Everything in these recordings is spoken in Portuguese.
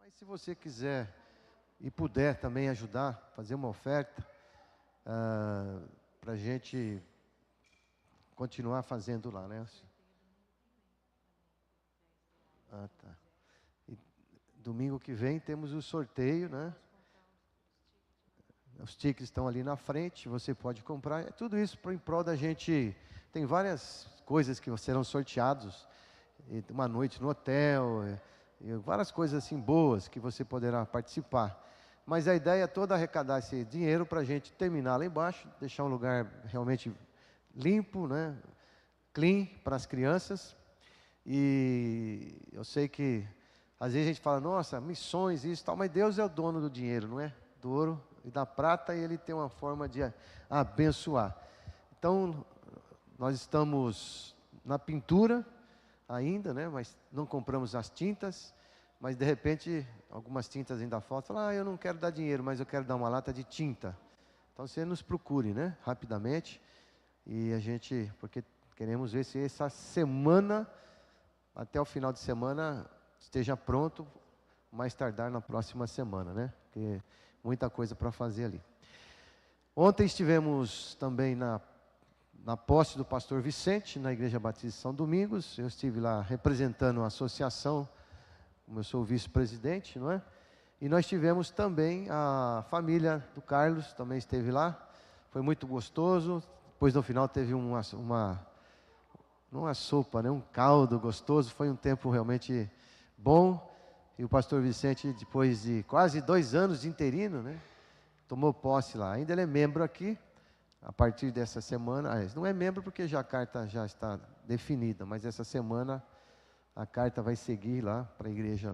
Mas se você quiser e puder também ajudar, fazer uma oferta, para a gente continuar fazendo lá, né? Ah, tá. E domingo que vem temos o sorteio, né? Os tickets estão ali na frente, você pode comprar. É tudo isso em prol da gente. Tem várias coisas que serão sorteados. Uma noite no hotel, e várias coisas assim boas que você poderá participar. Mas a ideia é toda arrecadar esse dinheiro para a gente terminar lá embaixo, deixar um lugar realmente limpo, né? Clean para as crianças. E eu sei que às vezes a gente fala, nossa, missões, isso e tal, mas Deus é o dono do dinheiro, não é? Do ouro e da prata, e Ele tem uma forma de abençoar. Então, nós estamos na pintura ainda, né? Mas não compramos as tintas, mas de repente, algumas tintas ainda faltam. Fala, eu não quero dar dinheiro, mas eu quero dar uma lata de tinta. Então, você nos procure, né? Rapidamente, e a gente, porque queremos ver se essa semana, até o final de semana, esteja pronto, mais tardar na próxima semana, né? Porque muita coisa para fazer ali. Ontem estivemos também na posse do pastor Vicente, na Igreja Batista de São Domingos. Eu estive lá representando a associação, como eu sou o vice-presidente, não é? E nós tivemos também a família do Carlos, também esteve lá. Foi muito gostoso. Depois no final teve não uma sopa, né? Um caldo gostoso. Foi um tempo realmente bom. E o pastor Vicente, depois de quase 2 anos de interino, né? Tomou posse lá. Ainda ele é membro aqui. A partir dessa semana, não é membro porque já a carta já está definida, mas essa semana a carta vai seguir lá para a igreja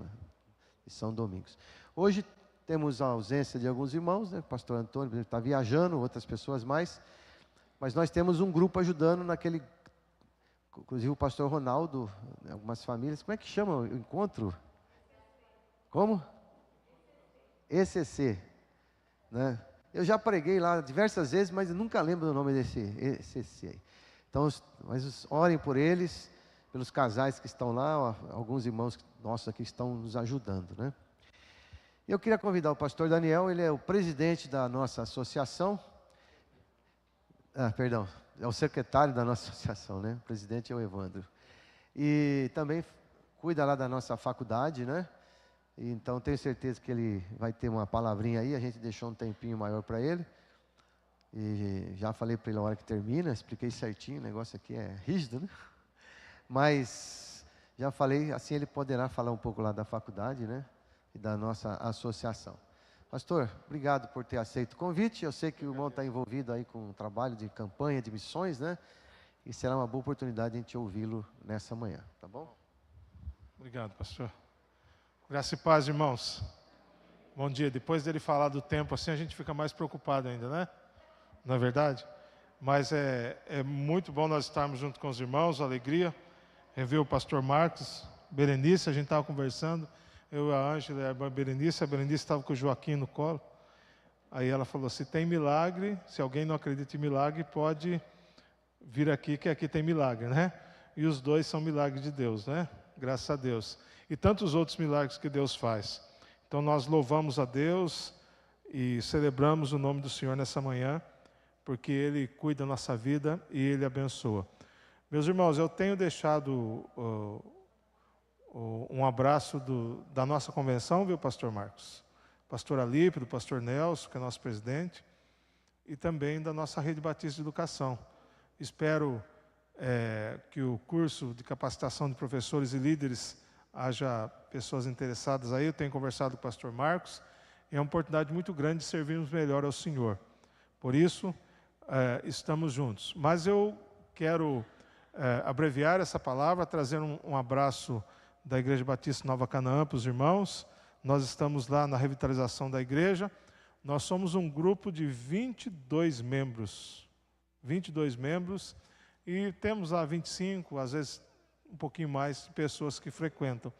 de São Domingos. Hoje temos a ausência de alguns irmãos, né? O pastor Antônio está viajando, outras pessoas mais, mas nós temos um grupo ajudando naquele, inclusive o pastor Ronaldo, algumas famílias. Como é que chama o encontro? Como? ECC, né? Eu já preguei lá diversas vezes, mas eu nunca lembro do nome desse ECC aí. Então, mas orem por eles, pelos casais que estão lá, alguns irmãos nossos aqui estão nos ajudando, né? Eu queria convidar o pastor Daniel, ele é o presidente da nossa associação. Perdão, é o secretário da nossa associação, né? O presidente é o Evandro. E também cuida lá da nossa faculdade, né? Então, tenho certeza que ele vai ter uma palavrinha aí. A gente deixou um tempinho maior para ele. E já falei para ele a hora que termina, expliquei certinho. O negócio aqui é rígido, né? Mas já falei, assim ele poderá falar um pouco lá da faculdade, né? E da nossa associação. Pastor, obrigado por ter aceito o convite. Eu sei que o irmão está envolvido aí com o trabalho de campanha, de missões, né? E será uma boa oportunidade de a gente ouvi-lo nessa manhã, tá bom? Obrigado, pastor. Graça e paz, irmãos. Bom dia. Depois dele falar do tempo assim, a gente fica mais preocupado ainda, né? Não é verdade? Mas é muito bom nós estarmos junto com os irmãos, alegria. Rever o pastor Marcos, Berenice, a gente estava conversando, eu, a Ângela e a irmã Berenice estava com o Joaquim no colo. Aí ela falou, se tem milagre, se alguém não acredita em milagre, pode vir aqui, que aqui tem milagre, né? E os dois são milagres de Deus, né? Graças a Deus. E tantos outros milagres que Deus faz. Então nós louvamos a Deus e celebramos o nome do Senhor nessa manhã, porque Ele cuida da nossa vida e Ele abençoa. Meus irmãos, eu tenho deixado um abraço da nossa convenção, viu, pastor Marcos? Pastor Alípio, do pastor Nelson, que é nosso presidente, e também da nossa Rede Batista de Educação. Espero que o curso de capacitação de professores e líderes haja pessoas interessadas aí. Eu tenho conversado com o pastor Marcos. É uma oportunidade muito grande de servirmos melhor ao Senhor. Por isso, estamos juntos. Mas eu quero abreviar essa palavra, trazer um abraço da Igreja Batista Nova Canaã para os irmãos. Nós estamos lá na revitalização da igreja. Nós somos um grupo de 22 membros. 22 membros. E temos lá 25, às vezes um pouquinho mais, pessoas que frequentam.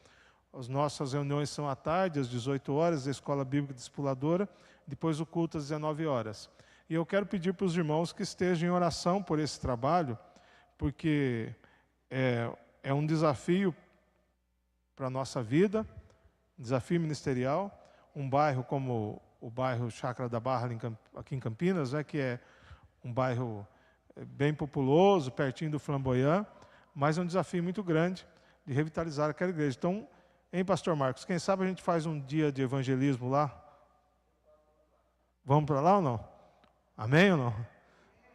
As nossas reuniões são à tarde, às 18 horas, a Escola Bíblica Discipuladora, depois o culto às 19 horas. E eu quero pedir para os irmãos que estejam em oração por esse trabalho, porque é um desafio para a nossa vida, um desafio ministerial, um bairro como o bairro Chácara da Barra, aqui em Campinas, né, que é um bairro bem populoso, pertinho do Flamboyant, mas é um desafio muito grande de revitalizar aquela igreja. Então, hein, pastor Marcos, quem sabe a gente faz um dia de evangelismo lá? Vamos para lá ou não? Amém ou não?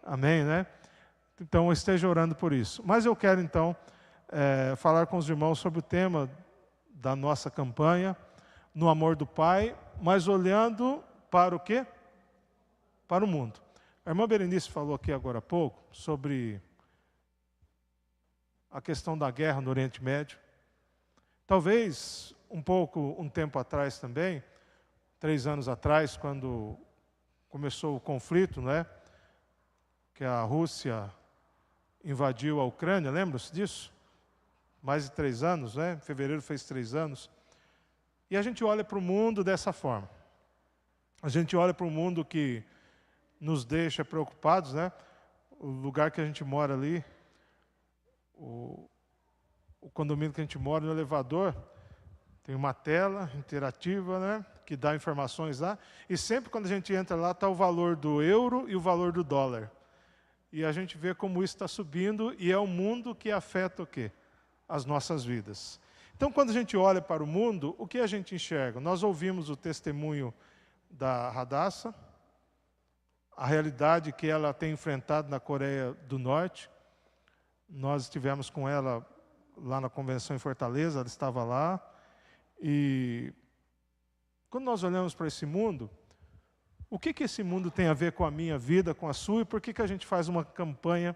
Amém, né? Então, esteja orando por isso. Mas eu quero, então, falar com os irmãos sobre o tema da nossa campanha, no amor do Pai, mas olhando para o quê? Para o mundo. A irmã Berenice falou aqui agora há pouco sobre a questão da guerra no Oriente Médio. Talvez, um tempo atrás também, 3 anos atrás, quando começou o conflito, né, que a Rússia invadiu a Ucrânia, lembra-se disso? Mais de 3 anos, né? Em fevereiro fez 3 anos. E a gente olha para o mundo dessa forma. A gente olha para um mundo que nos deixa preocupados, né? O lugar que a gente mora ali, o condomínio que a gente mora, no elevador, tem uma tela interativa, né, que dá informações lá, e sempre quando a gente entra lá está o valor do euro e o valor do dólar. E a gente vê como isso está subindo, e é o mundo que afeta o quê? As nossas vidas. Então, quando a gente olha para o mundo, o que a gente enxerga? Nós ouvimos o testemunho da Hadassah, a realidade que ela tem enfrentado na Coreia do Norte. Nós estivemos com ela lá na convenção em Fortaleza, ela estava lá. E quando nós olhamos para esse mundo, o que esse mundo tem a ver com a minha vida, com a sua, e por que a gente faz uma campanha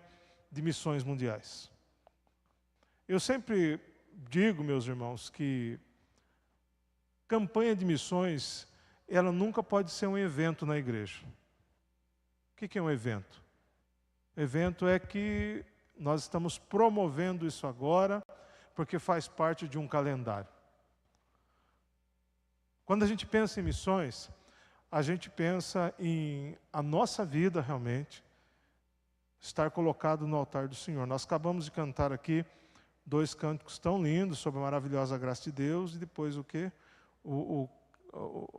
de missões mundiais? Eu sempre digo, meus irmãos, que campanha de missões, ela nunca pode ser um evento na igreja. O que é um evento? Evento é que nós estamos promovendo isso agora, porque faz parte de um calendário. Quando a gente pensa em missões, a gente pensa em a nossa vida realmente estar colocado no altar do Senhor. Nós acabamos de cantar aqui 2 cânticos tão lindos sobre a maravilhosa graça de Deus, e depois o quê?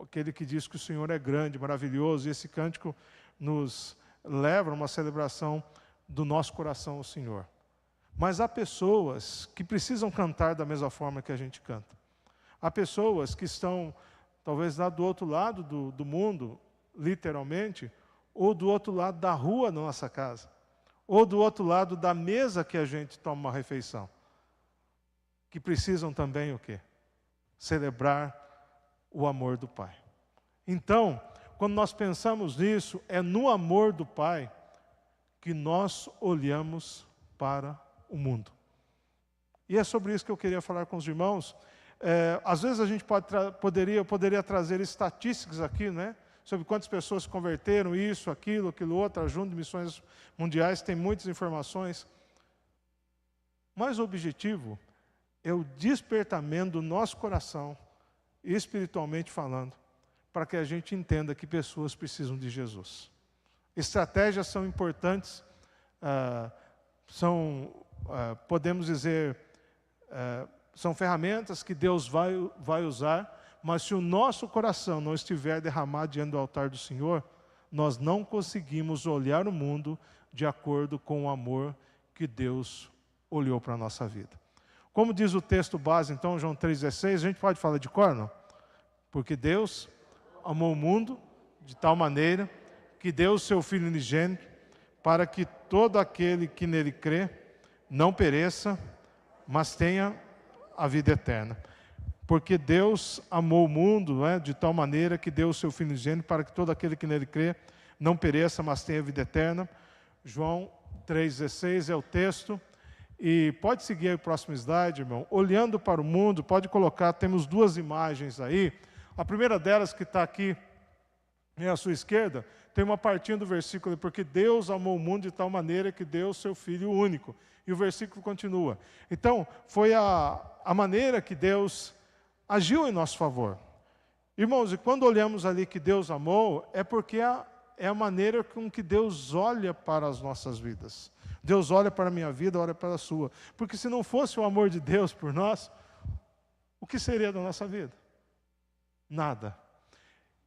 Aquele que diz que o Senhor é grande, maravilhoso, e esse cântico nos leva a uma celebração do nosso coração ao Senhor. Mas há pessoas que precisam cantar da mesma forma que a gente canta. Há pessoas que estão, talvez, lá do outro lado do mundo, literalmente, ou do outro lado da rua da nossa casa, ou do outro lado da mesa que a gente toma uma refeição, que precisam também o quê? Celebrar o amor do Pai. Então, quando nós pensamos nisso, é no amor do Pai que nós olhamos para o mundo. E é sobre isso que eu queria falar com os irmãos. Às vezes a gente poderia trazer estatísticas aqui, né? Sobre quantas pessoas se converteram, isso, aquilo outro, a Junta de Missões Mundiais tem muitas informações. Mas o objetivo é o despertamento do nosso coração, espiritualmente falando, para que a gente entenda que pessoas precisam de Jesus. Estratégias são importantes, podemos dizer, são ferramentas que Deus vai usar, mas se o nosso coração não estiver derramado diante do altar do Senhor, nós não conseguimos olhar o mundo de acordo com o amor que Deus olhou para a nossa vida. Como diz o texto base, então, João 3,16, a gente pode falar de cor, não? Porque Deus amou o mundo de tal maneira que deu o seu Filho unigênito para que todo aquele que nele crê não pereça, mas tenha a vida eterna. Porque Deus amou o mundo, não é? De tal maneira que deu o seu Filho unigênito para que todo aquele que nele crê não pereça, mas tenha a vida eterna. João 3,16 é o texto. E pode seguir aí o próximo slide, irmão. Olhando para o mundo, pode colocar, temos 2 imagens aí. A primeira delas, que está aqui à sua esquerda, tem uma partinha do versículo, porque Deus amou o mundo de tal maneira que deu o seu Filho único. E o versículo continua. Então, foi a maneira que Deus agiu em nosso favor. Irmãos, e quando olhamos ali que Deus amou, é porque é a maneira com que Deus olha para as nossas vidas. Deus olha para a minha vida, olha para a sua. Porque se não fosse o amor de Deus por nós, o que seria da nossa vida? Nada.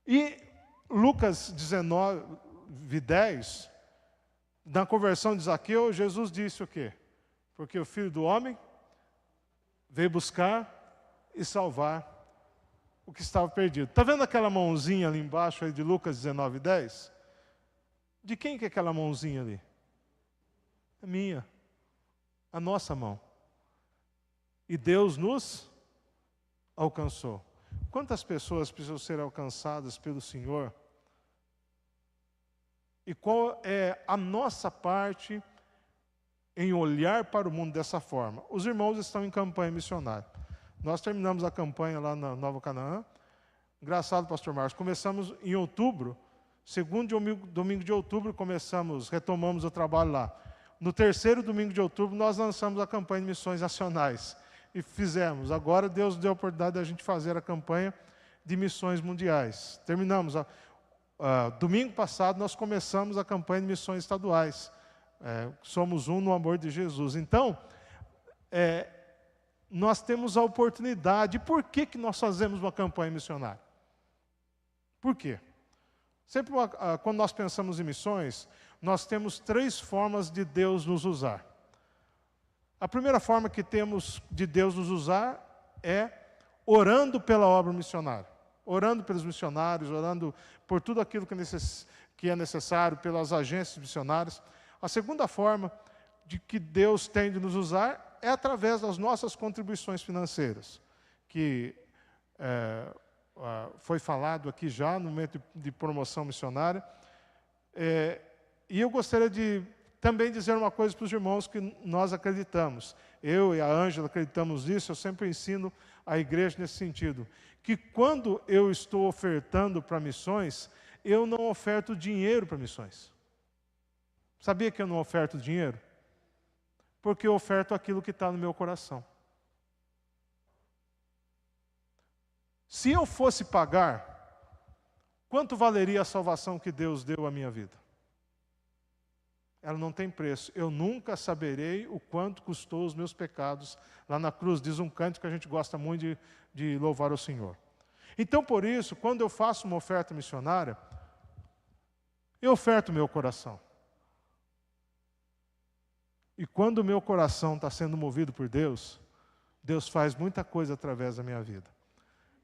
E Lucas 19:10, na conversão de Zaqueu, Jesus disse o quê? Porque o Filho do Homem veio buscar e salvar o que estava perdido. Está vendo aquela mãozinha ali embaixo aí de Lucas 19:10? De quem que é aquela mãozinha ali? É minha. A nossa mão. E Deus nos alcançou. Quantas pessoas precisam ser alcançadas pelo Senhor? E qual é a nossa parte em olhar para o mundo dessa forma? Os irmãos estão em campanha missionária. Nós terminamos a campanha lá na Nova Canaã. Engraçado, pastor Marcos, começamos em outubro, segundo domingo de outubro, retomamos o trabalho lá. No terceiro domingo de outubro, nós lançamos a campanha de missões nacionais. E fizemos. Agora, Deus deu a oportunidade de a gente fazer a campanha de missões mundiais. Terminamos. Domingo passado, nós começamos a campanha de missões estaduais. Somos um no amor de Jesus. Então, nós temos a oportunidade. Por que nós fazemos uma campanha missionária? Por quê? Sempre quando nós pensamos em missões, nós temos 3 formas de Deus nos usar. A primeira forma que temos de Deus nos usar é orando pela obra missionária. Orando pelos missionários, orando por tudo aquilo que é necessário, pelas agências missionárias. A segunda forma de que Deus tem de nos usar é através das nossas contribuições financeiras, que foi falado aqui já no momento de promoção missionária. E eu gostaria de também dizer uma coisa para os irmãos que nós acreditamos. Eu e a Ângela acreditamos nisso, eu sempre ensino a igreja nesse sentido. Que quando eu estou ofertando para missões, eu não oferto dinheiro para missões. Sabia que eu não oferto dinheiro? Porque eu oferto aquilo que está no meu coração. Se eu fosse pagar, quanto valeria a salvação que Deus deu à minha vida? Ela não tem preço. Eu nunca saberei o quanto custou os meus pecados lá na cruz. Diz um cântico que a gente gosta muito de louvar o Senhor. Então, por isso, quando eu faço uma oferta missionária, eu oferto o meu coração. E quando o meu coração está sendo movido por Deus, Deus faz muita coisa através da minha vida.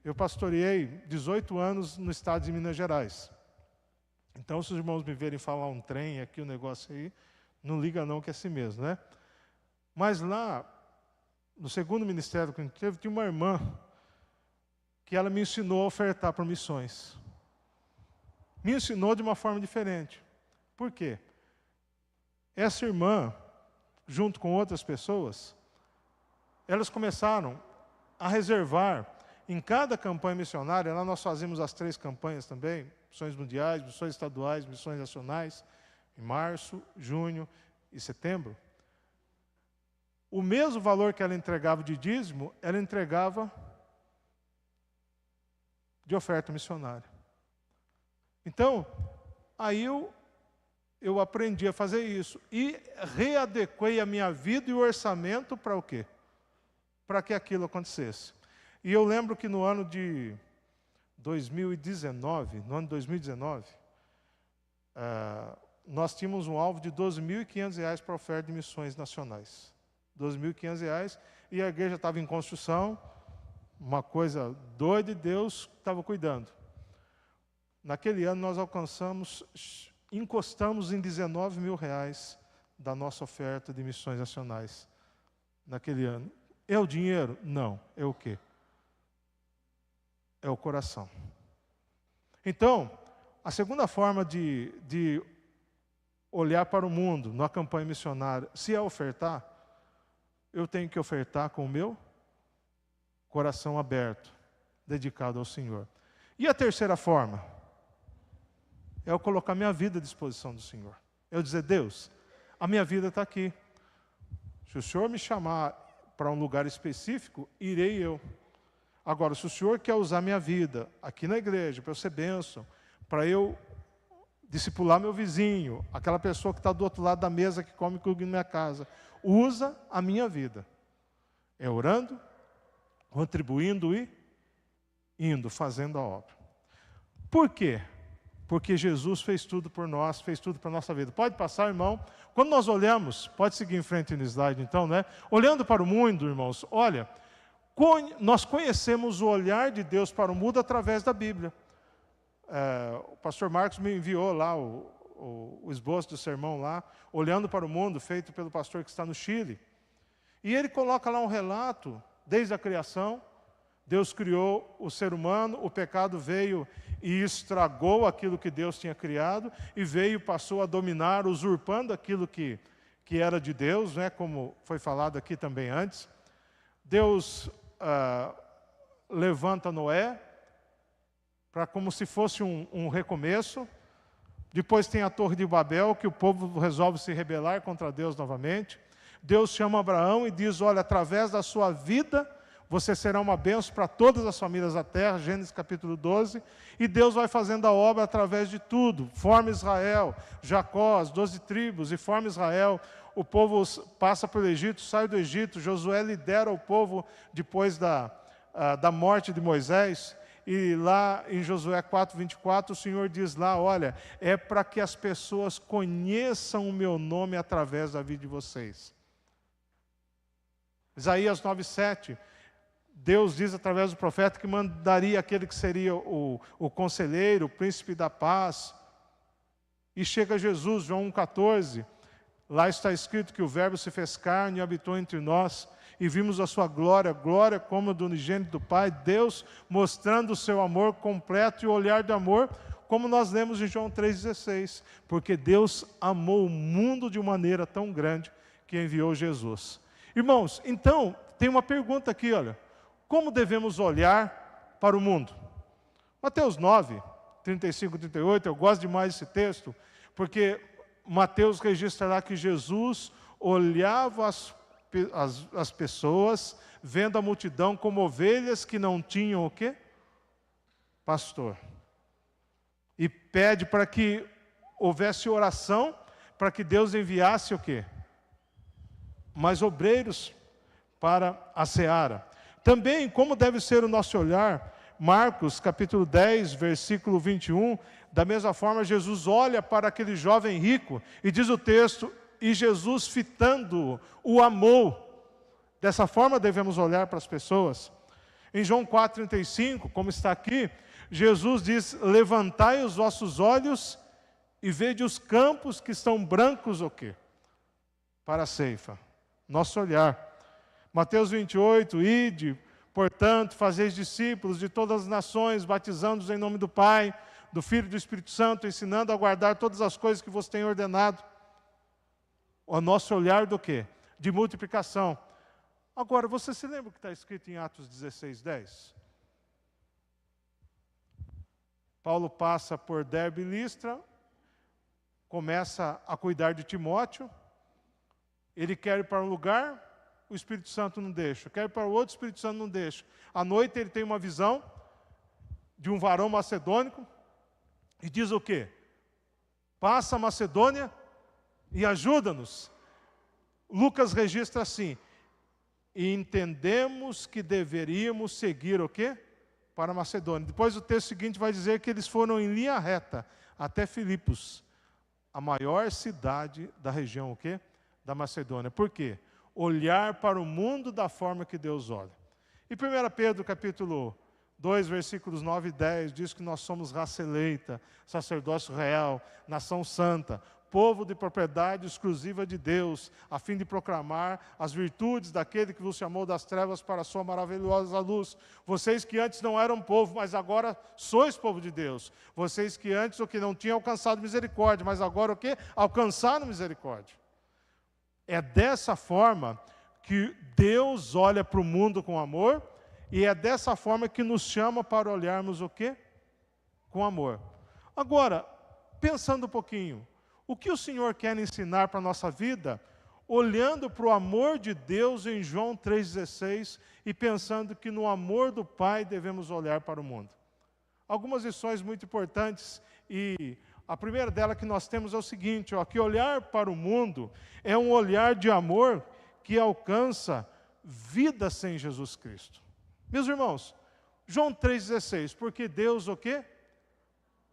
Eu pastoreei 18 anos no estado de Minas Gerais. Então, se os irmãos me verem falar um trem aqui, um negócio aí, não liga não que é assim mesmo, né? Mas lá, no segundo ministério que a gente teve, tinha uma irmã que ela me ensinou a ofertar para missões. Me ensinou de uma forma diferente. Por quê? Essa irmã, junto com outras pessoas, elas começaram a reservar em cada campanha missionária. Lá nós fazemos as 3 campanhas também, missões mundiais, missões estaduais, missões nacionais, em março, junho e setembro. O mesmo valor que ela entregava de dízimo, ela entregava de oferta missionária. Então, aí eu aprendi a fazer isso e readequei a minha vida e o orçamento para o quê? Para que aquilo acontecesse. E eu lembro que no ano de 2019, nós tínhamos um alvo de R$ 12.500 para oferta de missões nacionais. R$ 12.500, e a igreja estava em construção, uma coisa doida, e Deus estava cuidando. Naquele ano nós encostamos em R$ 19.000 da nossa oferta de missões nacionais. Naquele ano. É o dinheiro? Não. É o quê? É o coração. Então, a segunda forma de olhar para o mundo na campanha missionária, se é ofertar, eu tenho que ofertar com o meu coração aberto, dedicado ao Senhor. E a terceira forma? É eu colocar minha vida à disposição do Senhor. Eu dizer, Deus, a minha vida está aqui. Se o Senhor me chamar para um lugar específico, irei eu. Agora, se o Senhor quer usar minha vida aqui na igreja, para eu ser bênção, para eu discipular meu vizinho, aquela pessoa que está do outro lado da mesa que come comigo na minha casa, usa a minha vida. É orando, contribuindo e indo, fazendo a obra. Por quê? Porque Jesus fez tudo por nós, fez tudo para a nossa vida. Pode passar, irmão? Quando nós olhamos, pode seguir em frente no slide então, né? Olhando para o mundo, irmãos, olha, nós conhecemos o olhar de Deus para o mundo através da Bíblia. O pastor Marcos me enviou lá o esboço do sermão lá, olhando para o mundo, feito pelo pastor que está no Chile. E ele coloca lá um relato, desde a criação. Deus criou o ser humano, o pecado veio e estragou aquilo que Deus tinha criado, e passou a dominar, usurpando aquilo que era de Deus, né, como foi falado aqui também antes. Deus levanta Noé, para como se fosse um recomeço. Depois tem a Torre de Babel, que o povo resolve se rebelar contra Deus novamente. Deus chama Abraão e diz, olha, através da sua vida, você será uma bênção para todas as famílias da terra, Gênesis capítulo 12, e Deus vai fazendo a obra através de tudo, forma Israel, Jacó, as 12 tribos, e forma Israel, o povo passa pelo Egito, sai do Egito, Josué lidera o povo depois da morte de Moisés, e lá em Josué 4:24, o Senhor diz lá, olha, é para que as pessoas conheçam o meu nome através da vida de vocês. Isaías 9:7, Deus diz através do profeta que mandaria aquele que seria o conselheiro, o príncipe da paz. E chega Jesus, João 1,14, lá está escrito que o Verbo se fez carne e habitou entre nós, e vimos a sua glória, glória como a do unigênito do Pai, Deus mostrando o seu amor completo e o olhar de amor, como nós lemos em João 3,16, porque Deus amou o mundo de maneira tão grande que enviou Jesus. Irmãos, então, tem uma pergunta aqui, olha. Como devemos olhar para o mundo? Mateus 9, 35 e 38, eu gosto demais desse texto, porque Mateus registra lá que Jesus olhava as pessoas, vendo a multidão como ovelhas que não tinham o quê? Pastor. E pede para que houvesse oração, para que Deus enviasse o quê? Mais obreiros para a seara. Também, como deve ser o nosso olhar, Marcos, capítulo 10, versículo 21, da mesma forma, Jesus olha para aquele jovem rico, e diz o texto, e Jesus fitando-o, o amou. Dessa forma devemos olhar para as pessoas. Em João 4,35, como está aqui, Jesus diz, levantai os vossos olhos e vede os campos que estão brancos o quê? Para a ceifa. Nosso olhar. Mateus 28, ide, portanto, fazeis discípulos de todas as nações, batizando-os em nome do Pai, do Filho e do Espírito Santo, ensinando a guardar todas as coisas que vos tenho ordenado. O nosso olhar do quê? De multiplicação. Agora, você se lembra o que está escrito em Atos 16:10? Paulo passa por Derbe e Listra, começa a cuidar de Timóteo, ele quer ir para um lugar, o Espírito Santo não deixa. Quer ir para o outro, o Espírito Santo não deixa. À noite ele tem uma visão de um varão macedônico e diz o quê? Passa a Macedônia e ajuda-nos. Lucas registra assim, e entendemos que deveríamos seguir o quê? Para a Macedônia. Depois o texto seguinte vai dizer que eles foram em linha reta até Filipos, a maior cidade da região o quê? Da Macedônia. Por quê? Olhar para o mundo da forma que Deus olha. E 1 Pedro capítulo 2, versículos 9 e 10, diz que nós somos raça eleita, sacerdócio real, nação santa, povo de propriedade exclusiva de Deus, a fim de proclamar as virtudes daquele que vos chamou das trevas para a sua maravilhosa luz. Vocês que antes não eram povo, mas agora sois povo de Deus. Vocês que antes o que não tinham alcançado misericórdia, mas agora o que? Alcançaram misericórdia. É dessa forma que Deus olha para o mundo com amor, e é dessa forma que nos chama para olharmos o quê? Com amor. Agora, pensando um pouquinho, o que o Senhor quer ensinar para a nossa vida, olhando para o amor de Deus em João 3,16 e pensando que no amor do Pai devemos olhar para o mundo? Algumas lições muito importantes, e a primeira dela que nós temos é o seguinte, que olhar para o mundo é um olhar de amor que alcança vida sem Jesus Cristo. Meus irmãos, João 3,16, porque Deus o quê?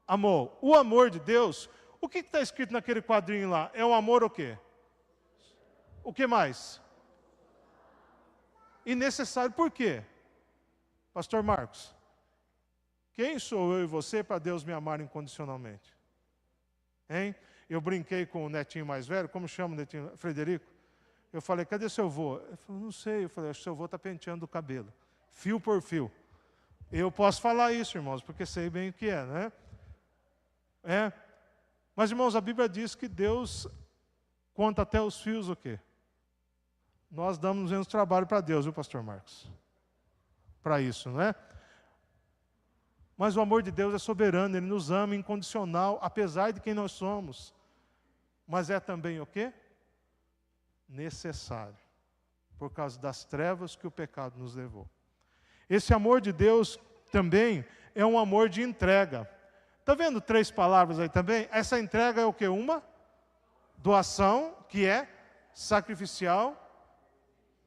Amou. O amor de Deus, o que está escrito naquele quadrinho lá? É um amor o quê? O que mais? E necessário por quê? Pastor Marcos, quem sou eu e você para Deus me amar incondicionalmente? Hein? Eu brinquei com o netinho mais velho, como chama o netinho? Frederico? Eu falei, cadê seu avô? Ele falou, não sei. Eu falei, acho que seu avô está penteando o cabelo, fio por fio. Eu posso falar isso, irmãos, porque sei bem o que é, né? É. Mas, irmãos, a Bíblia diz que Deus conta até os fios o quê? Nós damos menos trabalho para Deus, viu, pastor Marcos? Para isso, não é? Mas o amor de Deus é soberano, Ele nos ama incondicional, apesar de quem nós somos. Mas é também o quê? Necessário, por causa das trevas que o pecado nos levou. Esse amor de Deus também é um amor de entrega. Está vendo 3 palavras aí também? Essa entrega é o quê? Uma doação que é sacrificial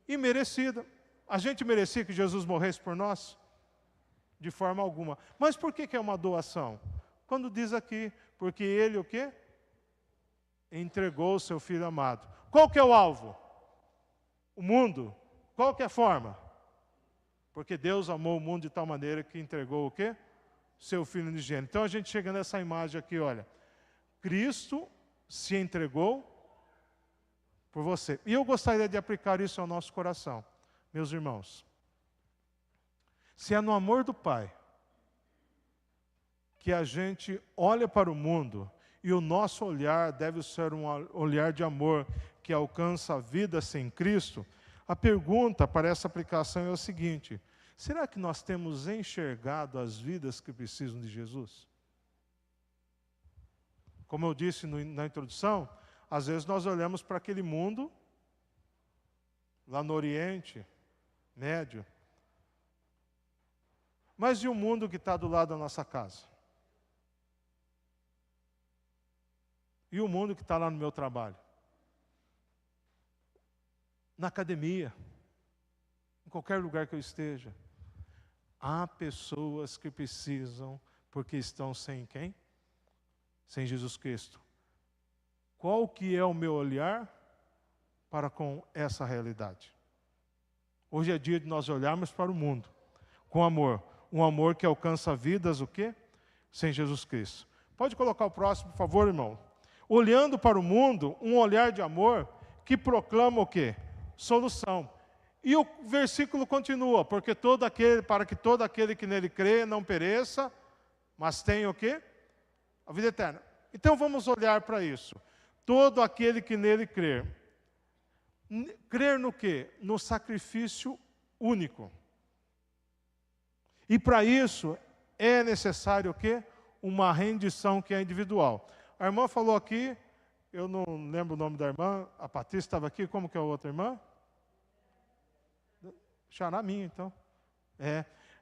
e merecida. A gente merecia que Jesus morresse por nós? De forma alguma. Mas por que é uma doação? Quando diz aqui, porque Ele o quê? Entregou o seu Filho amado. Qual que é o alvo? O mundo. Qual que é a forma? Porque Deus amou o mundo de tal maneira que entregou o quê? Seu Filho unigênito. Então a gente chega nessa imagem aqui, olha. Cristo se entregou por você. E eu gostaria de aplicar isso ao nosso coração. Meus irmãos, se é no amor do Pai que a gente olha para o mundo e o nosso olhar deve ser um olhar de amor que alcança a vida sem Cristo, a pergunta para essa aplicação é o seguinte: será que nós temos enxergado as vidas que precisam de Jesus? Como eu disse na introdução, às vezes nós olhamos para aquele mundo lá no Oriente Médio, mas e o mundo que está do lado da nossa casa? E o mundo que está lá no meu trabalho? Na academia, em qualquer lugar que eu esteja. Há pessoas que precisam, porque estão sem quem? Sem Jesus Cristo. Qual que é o meu olhar para com essa realidade? Hoje é dia de nós olharmos para o mundo com amor. Um amor que alcança vidas, o quê? Sem Jesus Cristo. Pode colocar o próximo, por favor, irmão. Olhando para o mundo, um olhar de amor que proclama o quê? Solução. E o versículo continua, para que todo aquele que nele crê não pereça, mas tenha o quê? A vida eterna. Então vamos olhar para isso. Todo aquele que nele crer. Crer no quê? No sacrifício único. E para isso é necessário o quê? Uma rendição que é individual. A irmã falou aqui, eu não lembro o nome da irmã, a Patrícia estava aqui, como que é a outra irmã? Xará minha, então.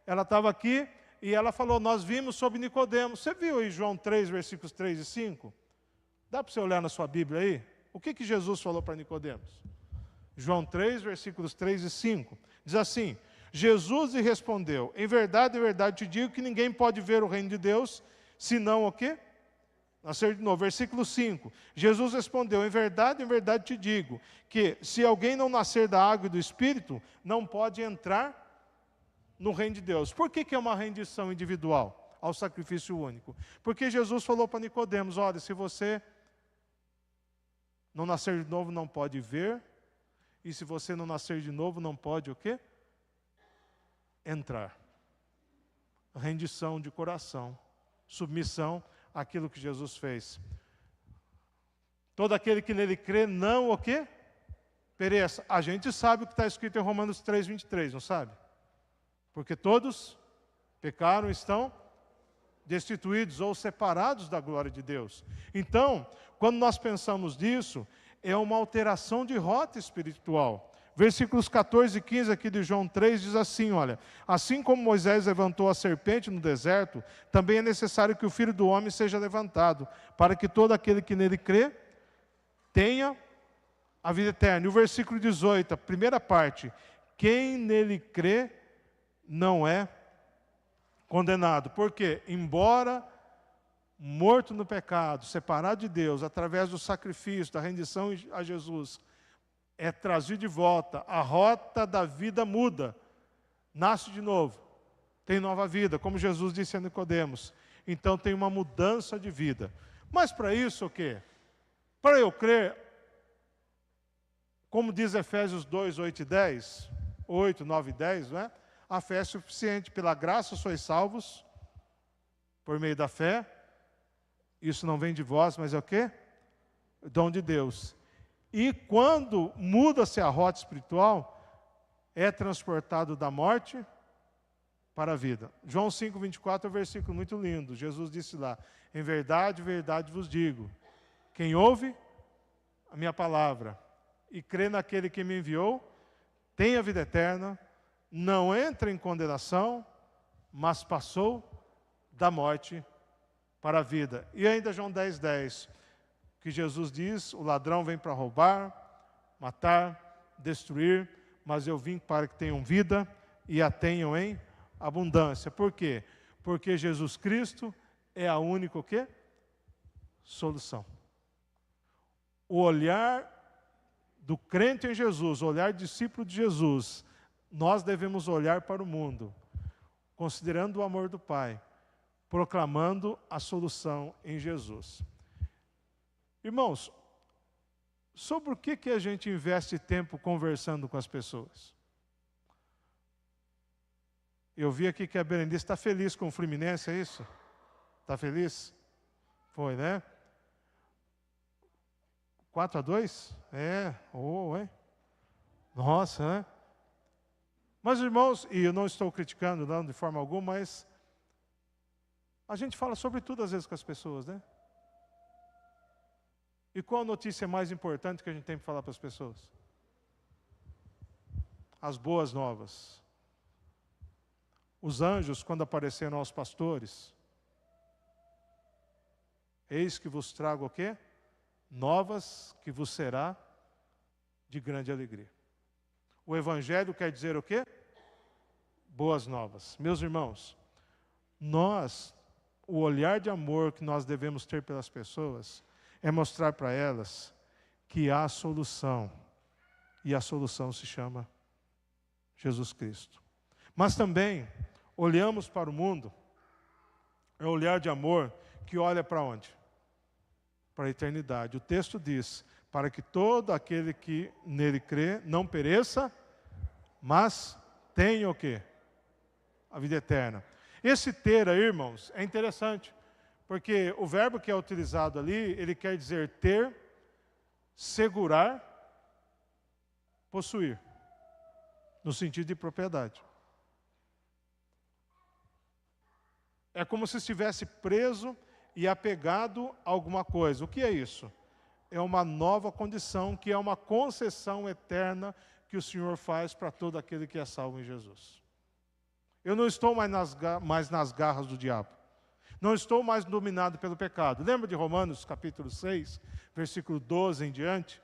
Ela estava aqui e ela falou, nós vimos sobre Nicodemos. Você viu aí João 3, versículos 3 e 5? Dá para você olhar na sua Bíblia aí? O que Jesus falou para Nicodemos? João 3, versículos 3 e 5. Diz assim, Jesus lhe respondeu, em verdade te digo que ninguém pode ver o reino de Deus, senão o quê? Nascer de novo. Versículo 5. Jesus respondeu, em verdade te digo, que se alguém não nascer da água e do Espírito, não pode entrar no reino de Deus. Por que é uma rendição individual ao sacrifício único? Porque Jesus falou para Nicodemos, olha, se você não nascer de novo, não pode ver, e se você não nascer de novo, não pode o quê? Entrar. Rendição de coração, submissão àquilo que Jesus fez. Todo aquele que nele crê, não o quê? Pereça. A gente sabe o que está escrito em Romanos 3, 23, não sabe? Porque todos pecaram e estão destituídos ou separados da glória de Deus. Então, quando nós pensamos nisso, é uma alteração de rota espiritual. Versículos 14 e 15 aqui de João 3 diz assim, olha, assim como Moisés levantou a serpente no deserto, também é necessário que o Filho do Homem seja levantado, para que todo aquele que nele crê, tenha a vida eterna. E o versículo 18, a primeira parte, quem nele crê, não é condenado. Por quê? Embora morto no pecado, separado de Deus, através do sacrifício, da rendição a Jesus, é trazido de volta, a rota da vida muda, nasce de novo, tem nova vida, como Jesus disse a Nicodemos. Então tem uma mudança de vida. Mas para isso o quê? Para eu crer, como diz Efésios 2, 8 e 10, 8, 9 e 10, né? A fé é suficiente. Pela graça sois salvos, por meio da fé. Isso não vem de vós, mas é o quê? Dom de Deus. E quando muda-se a rota espiritual, é transportado da morte para a vida. João 5, 24 é um versículo muito lindo. Jesus disse lá: em verdade, verdade vos digo, quem ouve a minha palavra e crê naquele que me enviou, tem a vida eterna, não entra em condenação, mas passou da morte para a vida. E ainda João 10, 10, que Jesus diz: o ladrão vem para roubar, matar, destruir, mas eu vim para que tenham vida e a tenham em abundância. Por quê? Porque Jesus Cristo é a única o quê? Solução. O olhar do crente em Jesus, o olhar discípulo de Jesus, nós devemos olhar para o mundo, considerando o amor do Pai, proclamando a solução em Jesus. Irmãos, sobre o que a gente investe tempo conversando com as pessoas? Eu vi aqui que a Berenice está feliz com o Fluminense, é isso? Está feliz? Foi, né? 4-2? É, nossa, né? Mas, irmãos, e eu não estou criticando não, de forma alguma, mas a gente fala sobre tudo às vezes com as pessoas, né? E qual a notícia mais importante que a gente tem para falar para as pessoas? As boas novas. Os anjos, quando apareceram aos pastores, eis que vos trago o quê? Novas que vos será de grande alegria. O Evangelho quer dizer o quê? Boas novas. Meus irmãos, o olhar de amor que nós devemos ter pelas pessoas é mostrar para elas que há solução. E a solução se chama Jesus Cristo. Mas também olhamos para o mundo, é um olhar de amor que olha para onde? Para a eternidade. O texto diz: para que todo aquele que nele crê não pereça, mas tenha o quê? A vida eterna. Esse ter aí, irmãos, é interessante, porque o verbo que é utilizado ali, ele quer dizer ter, segurar, possuir, no sentido de propriedade. É como se estivesse preso e apegado a alguma coisa. O que é isso? É uma nova condição, que é uma concessão eterna que o Senhor faz para todo aquele que é salvo em Jesus. Eu não estou mais nas garras do diabo. Não estou mais dominado pelo pecado. Lembra de Romanos capítulo 6, versículo 12 em diante?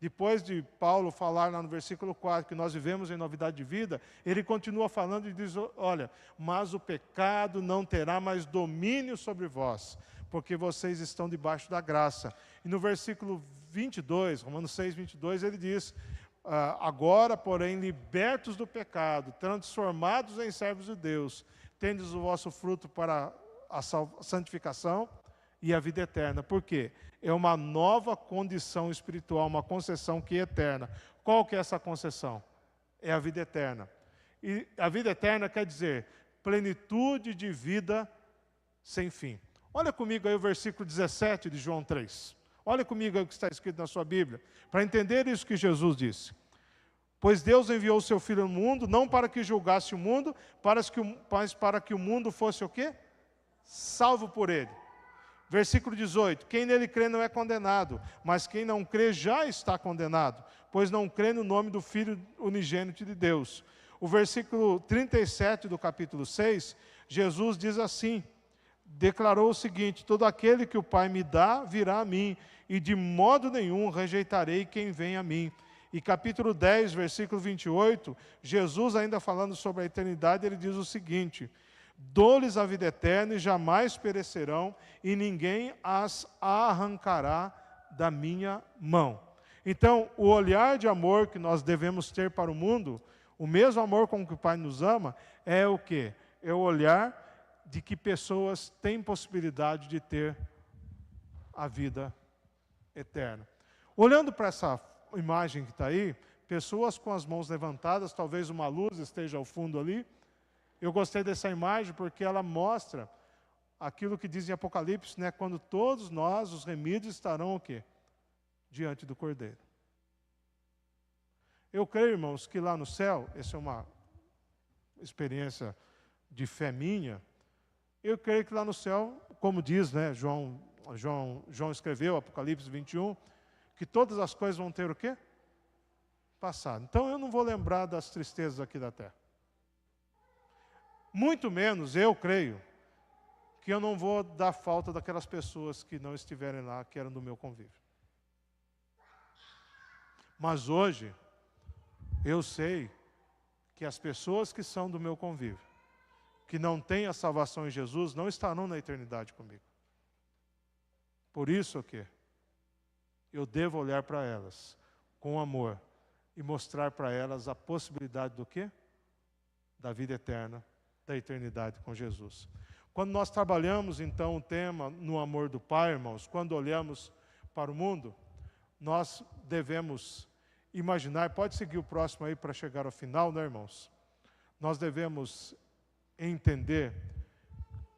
Depois de Paulo falar lá no versículo 4 que nós vivemos em novidade de vida, ele continua falando e diz: olha, mas o pecado não terá mais domínio sobre vós, porque vocês estão debaixo da graça. E no versículo 22, Romanos 6, 22, ele diz: agora, porém, libertos do pecado, transformados em servos de Deus, tendes o vosso fruto para a santificação e a vida eterna. Por quê? É uma nova condição espiritual, uma concessão que é eterna. Qual que é essa concessão? É a vida eterna. E a vida eterna quer dizer plenitude de vida sem fim. Olha comigo aí o versículo 17 de João 3. Olha comigo aí o que está escrito na sua Bíblia, para entender isso que Jesus disse. Pois Deus enviou o seu Filho ao mundo, não para que julgasse o mundo, mas para que o mundo fosse o quê? Salvo por ele. Versículo 18, quem nele crê não é condenado, mas quem não crê já está condenado, pois não crê no nome do Filho unigênito de Deus. O versículo 37 do capítulo 6, Jesus diz assim, declarou o seguinte: todo aquele que o Pai me dá, virá a mim, e de modo nenhum rejeitarei quem vem a mim. E capítulo 10, versículo 28, Jesus ainda falando sobre a eternidade, ele diz o seguinte: dou-lhes a vida eterna e jamais perecerão, e ninguém as arrancará da minha mão. Então, o olhar de amor que nós devemos ter para o mundo, o mesmo amor com que o Pai nos ama, é o quê? É o olhar de que pessoas têm possibilidade de ter a vida eterna. Olhando para essa imagem que está aí, pessoas com as mãos levantadas, talvez uma luz esteja ao fundo ali. Eu gostei dessa imagem porque ela mostra aquilo que diz em Apocalipse, né? Quando todos nós, os remidos, estarão o quê? Diante do Cordeiro. Eu creio, irmãos, que lá no céu, essa é uma experiência de fé minha, eu creio que lá no céu, como diz, né, João escreveu, Apocalipse 21, que todas as coisas vão ter o quê? Passado. Então eu não vou lembrar das tristezas aqui da terra. Muito menos, eu creio, que eu não vou dar falta daquelas pessoas que não estiverem lá, que eram do meu convívio. Mas hoje, eu sei que as pessoas que são do meu convívio, que não têm a salvação em Jesus, não estarão na eternidade comigo. Por isso que eu devo olhar para elas com amor e mostrar para elas a possibilidade do quê? Da vida eterna, da eternidade com Jesus. Quando nós trabalhamos, então, o tema no amor do Pai, irmãos, quando olhamos para o mundo, nós devemos imaginar, pode seguir o próximo aí para chegar ao final, né, irmãos? Nós devemos entender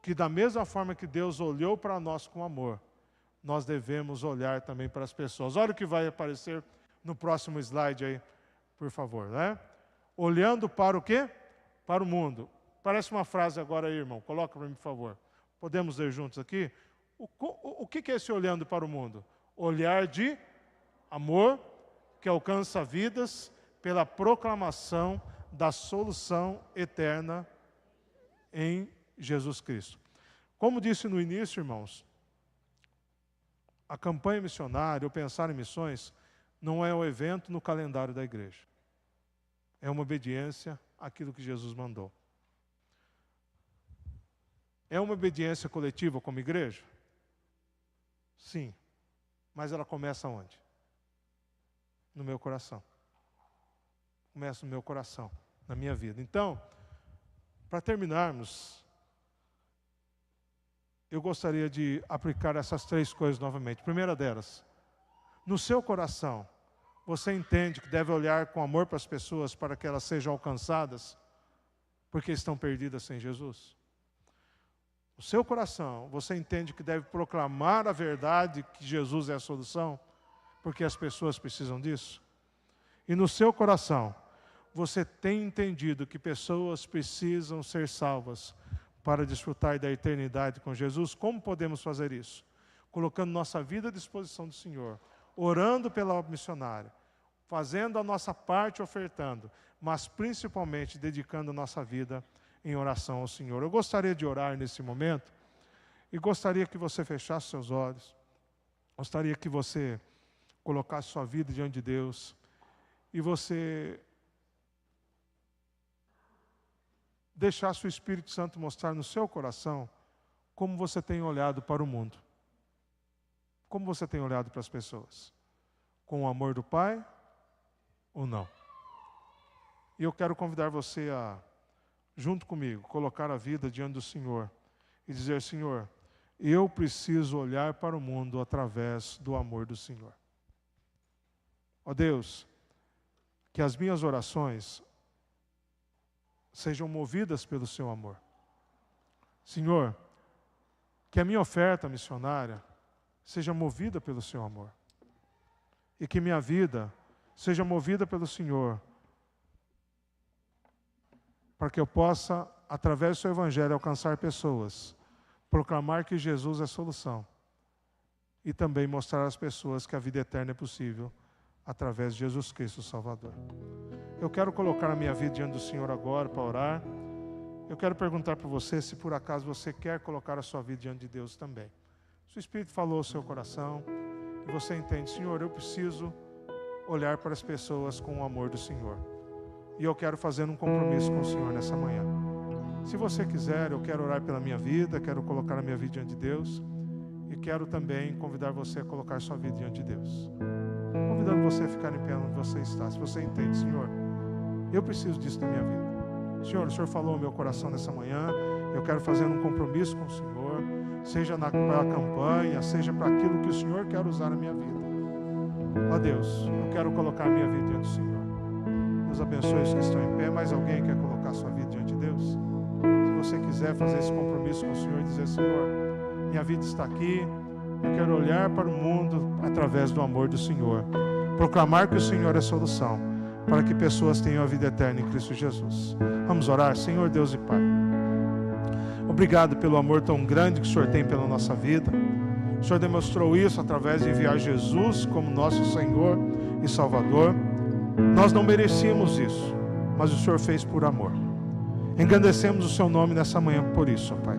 que da mesma forma que Deus olhou para nós com amor, nós devemos olhar também para as pessoas. Olha o que vai aparecer no próximo slide aí, por favor, né? Olhando para o quê? Para o mundo. Parece uma frase agora aí, irmão. Coloca para mim, por favor. Podemos ler juntos aqui? O que é esse olhando para o mundo? Olhar de amor que alcança vidas pela proclamação da solução eterna em Jesus Cristo. Como disse no início, irmãos, a campanha missionária, ou pensar em missões, não é um evento no calendário da igreja. É uma obediência àquilo que Jesus mandou. É uma obediência coletiva como igreja? Sim. Mas ela começa onde? No meu coração. Começa no meu coração, na minha vida. Então, para terminarmos, eu gostaria de aplicar essas 3 coisas novamente. Primeira delas, no seu coração, você entende que deve olhar com amor para as pessoas para que elas sejam alcançadas porque estão perdidas sem Jesus? No seu coração, você entende que deve proclamar a verdade que Jesus é a solução porque as pessoas precisam disso? E no seu coração, você tem entendido que pessoas precisam ser salvas para desfrutar da eternidade com Jesus? Como podemos fazer isso? Colocando nossa vida à disposição do Senhor, orando pela obra missionária, fazendo a nossa parte, ofertando, mas principalmente dedicando a nossa vida em oração ao Senhor. Eu gostaria de orar nesse momento e gostaria que você fechasse seus olhos, gostaria que você colocasse sua vida diante de Deus e você deixasse o Espírito Santo mostrar no seu coração como você tem olhado para o mundo, como você tem olhado para as pessoas, com o amor do Pai ou não. E eu quero convidar você a, junto comigo, colocar a vida diante do Senhor e dizer: Senhor, eu preciso olhar para o mundo através do amor do Senhor. Ó Deus, que as minhas orações sejam movidas pelo seu amor. Senhor, que a minha oferta missionária seja movida pelo seu amor. E que minha vida seja movida pelo Senhor, para que eu possa, através do seu evangelho, alcançar pessoas, proclamar que Jesus é a solução e também mostrar às pessoas que a vida eterna é possível através de Jesus Cristo, o Salvador. Eu quero colocar a minha vida diante do Senhor agora para orar. Eu quero perguntar para você se por acaso você quer colocar a sua vida diante de Deus também. Se o Espírito falou ao seu coração e você entende: Senhor, eu preciso olhar para as pessoas com o amor do Senhor. E eu quero fazer um compromisso com o Senhor nessa manhã. Se você quiser, eu quero orar pela minha vida, quero colocar a minha vida diante de Deus. E quero também convidar você a colocar sua vida diante de Deus. Convidando você a ficar em pé onde você está. Se você entende, Senhor, eu preciso disso na minha vida. Senhor, o Senhor falou no meu coração nessa manhã. Eu quero fazer um compromisso com o Senhor. Seja para a campanha, seja para aquilo que o Senhor quer usar na minha vida. Ó Deus, eu quero colocar a minha vida diante do Senhor. Deus abençoe os que estão em pé. Mais alguém quer colocar sua vida diante de Deus? Se você quiser fazer esse compromisso com o Senhor e dizer, Senhor, minha vida está aqui, eu quero olhar para o mundo através do amor do Senhor. Proclamar que o Senhor é a solução para que pessoas tenham a vida eterna em Cristo Jesus. Vamos orar. Senhor Deus e Pai, obrigado pelo amor tão grande que o Senhor tem pela nossa vida. O Senhor demonstrou isso através de enviar Jesus como nosso Senhor e Salvador. Nós não merecíamos isso, mas o Senhor fez por amor. Engrandecemos o Seu nome nessa manhã por isso, ó Pai.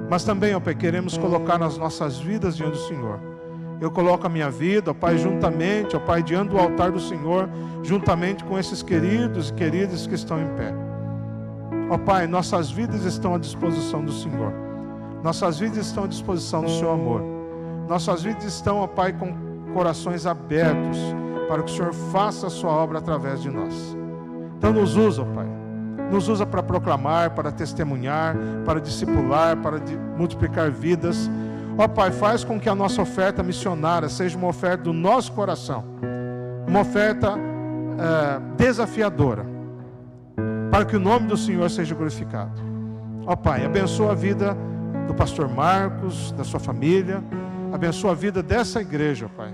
Mas também, ó Pai, queremos colocar nas nossas vidas diante do Senhor. Eu coloco a minha vida, ó Pai, juntamente, ó Pai, diante do altar do Senhor, juntamente com esses queridos e queridas que estão em pé. Ó Pai, nossas vidas estão à disposição do Senhor. Nossas vidas estão à disposição do Seu amor. Nossas vidas estão, ó Pai, com corações abertos para que o Senhor faça a Sua obra através de nós. Então nos usa, ó Pai. Nos usa para proclamar, para testemunhar, para discipular, para multiplicar vidas. Ó Pai, faz com que a nossa oferta missionária seja uma oferta do nosso coração. Uma oferta desafiadora, para que o nome do Senhor seja glorificado. Ó Pai, abençoa a vida do pastor Marcos, da sua família. Abençoa a vida dessa igreja, ó Pai.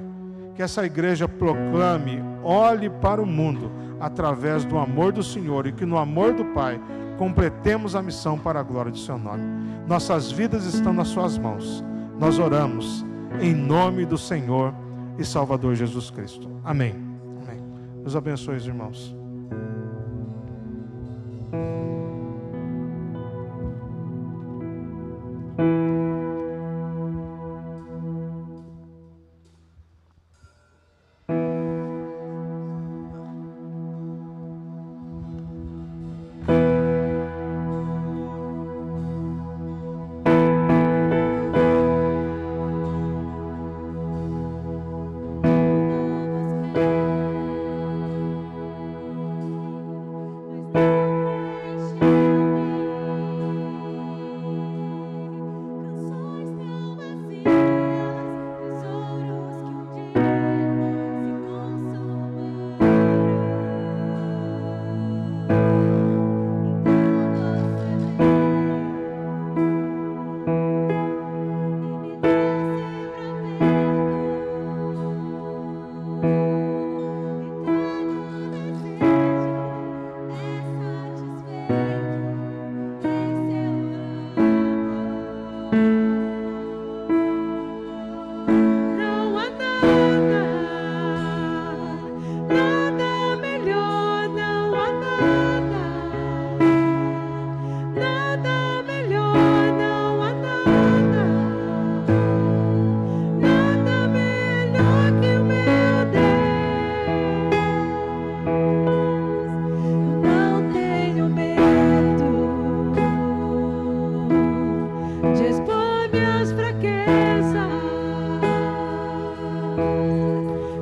Que essa igreja proclame, olhe para o mundo através do amor do Senhor, e que no amor do Pai completemos a missão para a glória do Seu nome. Nossas vidas estão nas Suas mãos. Nós oramos em nome do Senhor e Salvador Jesus Cristo. Amém. Amém. Deus abençoe os irmãos.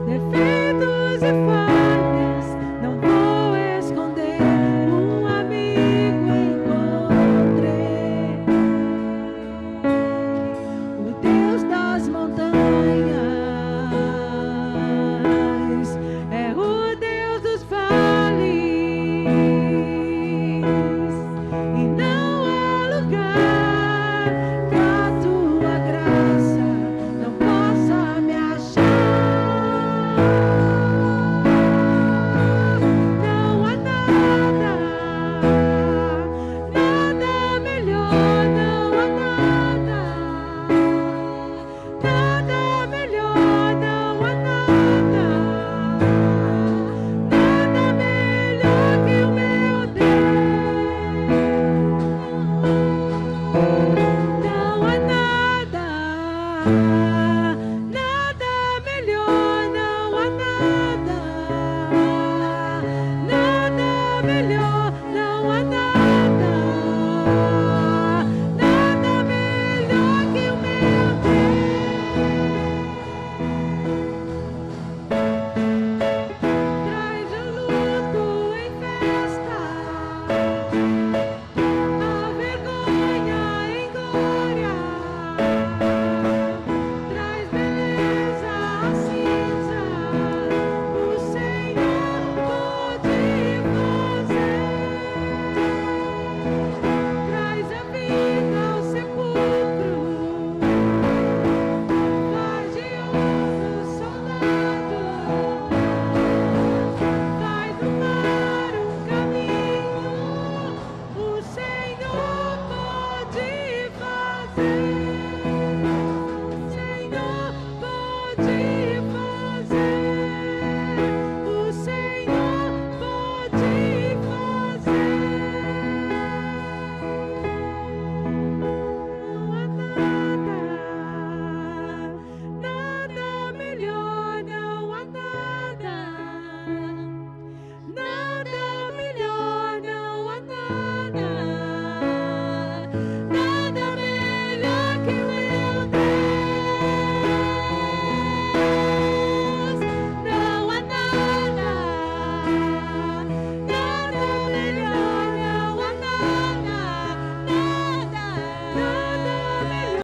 Defeitos e falhas.